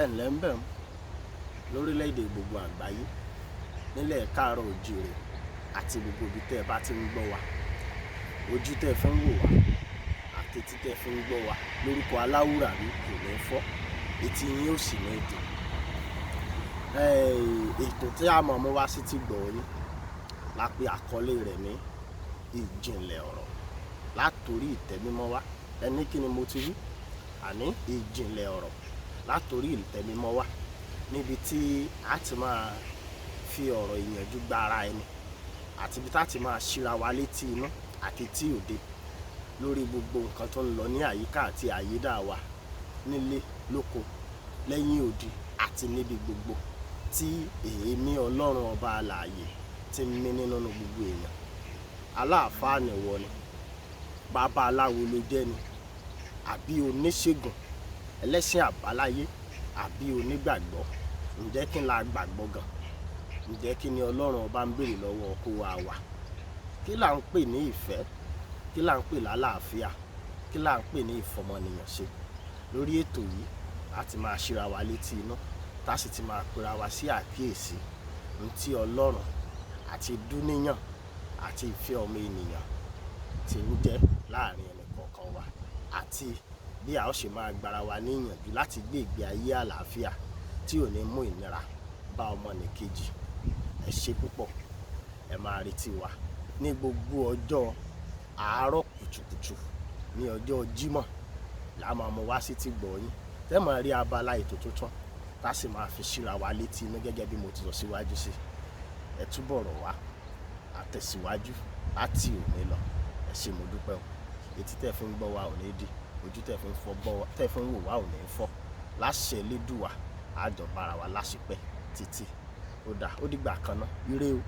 ẹ ǹlẹ́ ń bẹ̀ ń lórílẹ̀‐èdè gbogbo àgbáyé nílẹ̀ káàárọ̀ oòjíire àti gbogbo ibi tẹ́ ẹ bá ti ń gbọ́ wa, ojú tẹ́ ẹ fi ń wò wá àti etí tẹ́ ẹ fi ń gbọ́ wa lórúkọ Aláwùrábí kò ní fọ́, etí yín ò sì ní dì. Ètò tí a mọ̀ mú wá sí ti gbọ̀ yín la pè àkọlé rẹ̀ ní ìjìnlẹ̀ ọ̀rọ̀ látòrí ìtẹ́mímọ́ wá. Ẹni kí ni mo ti rí? Àní ìjìnlẹ̀ ọ̀rọ̀ látòrí ìtẹ́mímọ́ wá, níbi tí a ti máa fi ọ̀rọ̀ ìyànjú gba ara ẹni àti ibi tá ti máa ṣíra wa létí inú àti tí òde lórí gbogbo nǹkan tó ń lọ ní àyíká àti àyídà wa, nílé lóko lẹ́yìn odi àti níbi gbogbo tí èémí Ọlọ́run ọba alààyè ti ń mí nínú gbogbo èèyàn. Aláàfáà nìwọ ni, babaláwo ló jẹ́ ni, àbí oníṣègùn, ẹlẹ́sìn àbáláyé àbí onígbàgbọ́, ǹjẹ́ kí n la gbàgbọ́ gan? Ǹjẹ́ kí ni Ọlọ́run ọba ń béèrè lọ́wọ́ kó wa wà? Kí là ń pè ní ìfẹ́? Kí là ń pè lálàáfíà? Kí là ń pè ní ìfọmọnìyàn ṣe? Lórí ètò yìí láti máa ṣíra wa létí inú, tá sì ti máa pera wa sí àkíyèsí ohun tí Ọlọ́run àti dúníyàn àti ìfẹ́ ọmọ ènìyàn ti ń jẹ́ láàrin ẹnì kọ̀ọ̀kan wa, àti bí a ó ṣe máa gbára wa ní ìyànjú láti gbé ìgbé ayé àlàáfíà tí ò ní mú ìnira bá ọmọnìkejì. Ẹ ṣé púpọ̀, ẹ máa retí wa ní gbogbo ọjọ́ àárọ̀ kùtùkùtù ní ọjọ́ Jímọ̀ la máa mú wá sí ti gbọ̀ yín. Tẹ́ máa rí abala ètò tuntun tá sì máa fi ṣíra wa létí inú gẹ́gẹ́ bí mo ti sọ síwájú sí. Ẹ túbọ̀ rọ̀ wá, àtẹ̀síwájú láti òní lọ. Ẹ ṣé mo dúpẹ́ o. Etí tẹ́ fi ń gbọ́ wa ò ní dì, ojú tẹ́ fi ń wò wá ò ní fọ́. Láṣẹ Elédùà, a jọ bára wa láṣepẹ́ títí. Ó dà, ó dìgbà kan náà. Ire o.